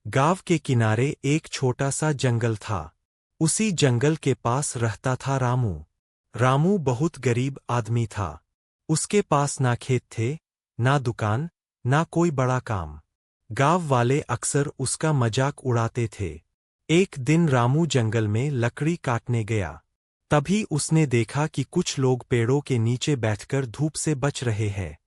गांव के किनारे एक छोटा सा जंगल था। उसी जंगल के पास रहता था रामू। रामू बहुत गरीब आदमी था। उसके पास ना खेत थे, ना दुकान, ना कोई बड़ा काम। गांव वाले अक्सर उसका मजाक उड़ाते थे। एक दिन रामू जंगल में लकड़ी काटने गया। तभी उसने देखा कि कुछ लोग पेड़ों के नीचे बैठकर धूप से बच रहे हैं।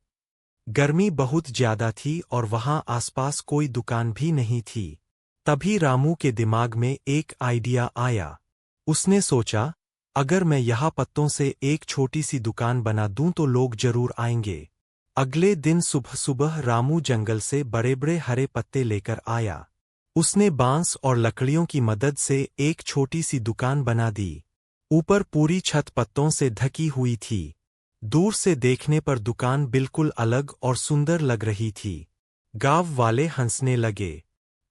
गर्मी बहुत ज्यादा थी और वहां आसपास कोई दुकान भी नहीं थी। तभी रामू के दिमाग में एक आइडिया आया। उसने सोचा, अगर मैं यहाँ पत्तों से एक छोटी सी दुकान बना दूं तो लोग जरूर आएंगे। अगले दिन सुबह सुबह रामू जंगल से बड़े बड़े हरे पत्ते लेकर आया। उसने बांस और लकड़ियों की मदद से एक छोटी सी दुकान बना दी। ऊपर पूरी छत पत्तों से ढकी हुई थी। दूर से देखने पर दुकान बिल्कुल अलग और सुंदर लग रही थी। गांव वाले हंसने लगे।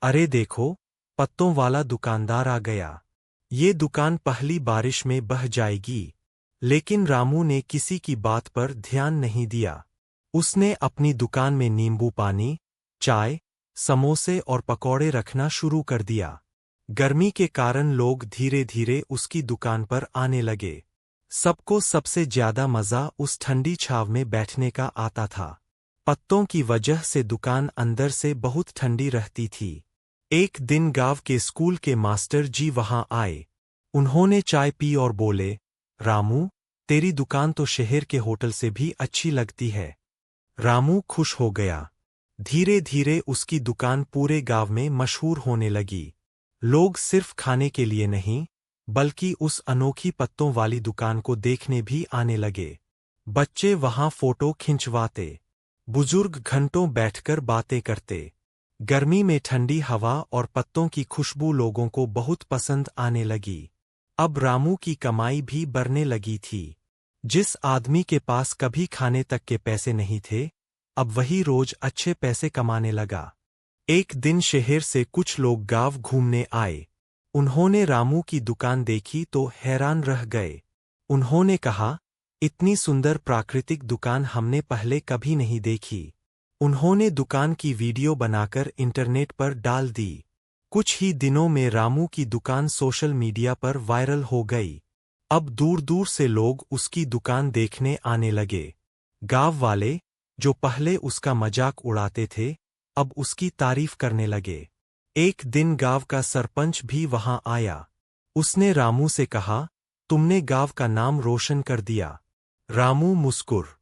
अरे देखो, पत्तों वाला दुकानदार आ गया। ये दुकान पहली बारिश में बह जाएगी। लेकिन रामू ने किसी की बात पर ध्यान नहीं दिया। उसने अपनी दुकान में नींबू पानी, चाय, समोसे और पकौड़े रखना शुरू कर दिया। गर्मी के कारण लोग धीरे धीरे उसकी दुकान पर आने लगे। सबको सबसे ज्यादा मजा उस ठंडी छाव में बैठने का आता था। पत्तों की वजह से दुकान अंदर से बहुत ठंडी रहती थी। एक दिन गांव के स्कूल के मास्टर जी वहां आए। उन्होंने चाय पी और बोले, रामू, तेरी दुकान तो शहर के होटल से भी अच्छी लगती है। रामू खुश हो गया। धीरे धीरे उसकी दुकान पूरे गांव में मशहूर होने लगी। लोग सिर्फ खाने के लिए नहीं, बल्कि उस अनोखी पत्तों वाली दुकान को देखने भी आने लगे। बच्चे वहां फोटो खिंचवाते। बुजुर्ग घंटों बैठकर बातें करते। गर्मी में ठंडी हवा और पत्तों की खुशबू लोगों को बहुत पसंद आने लगी। अब रामू की कमाई भी बढ़ने लगी थी। जिस आदमी के पास कभी खाने तक के पैसे नहीं थे, अब वही रोज अच्छे पैसे कमाने लगा। एक दिन शहर से कुछ लोग गांव घूमने आए। उन्होंने रामू की दुकान देखी तो हैरान रह गए। उन्होंने कहा, इतनी सुंदर प्राकृतिक दुकान हमने पहले कभी नहीं देखी। उन्होंने दुकान की वीडियो बनाकर इंटरनेट पर डाल दी। कुछ ही दिनों में रामू की दुकान सोशल मीडिया पर वायरल हो गई। अब दूर दूर से लोग उसकी दुकान देखने आने लगे। गांव वाले, जो पहले उसका मजाक उड़ाते थे, अब उसकी तारीफ करने लगे। एक दिन गांव का सरपंच भी वहां आया। उसने रामू से कहा, तुमने गांव का नाम रोशन कर दिया। रामू मुस्कुर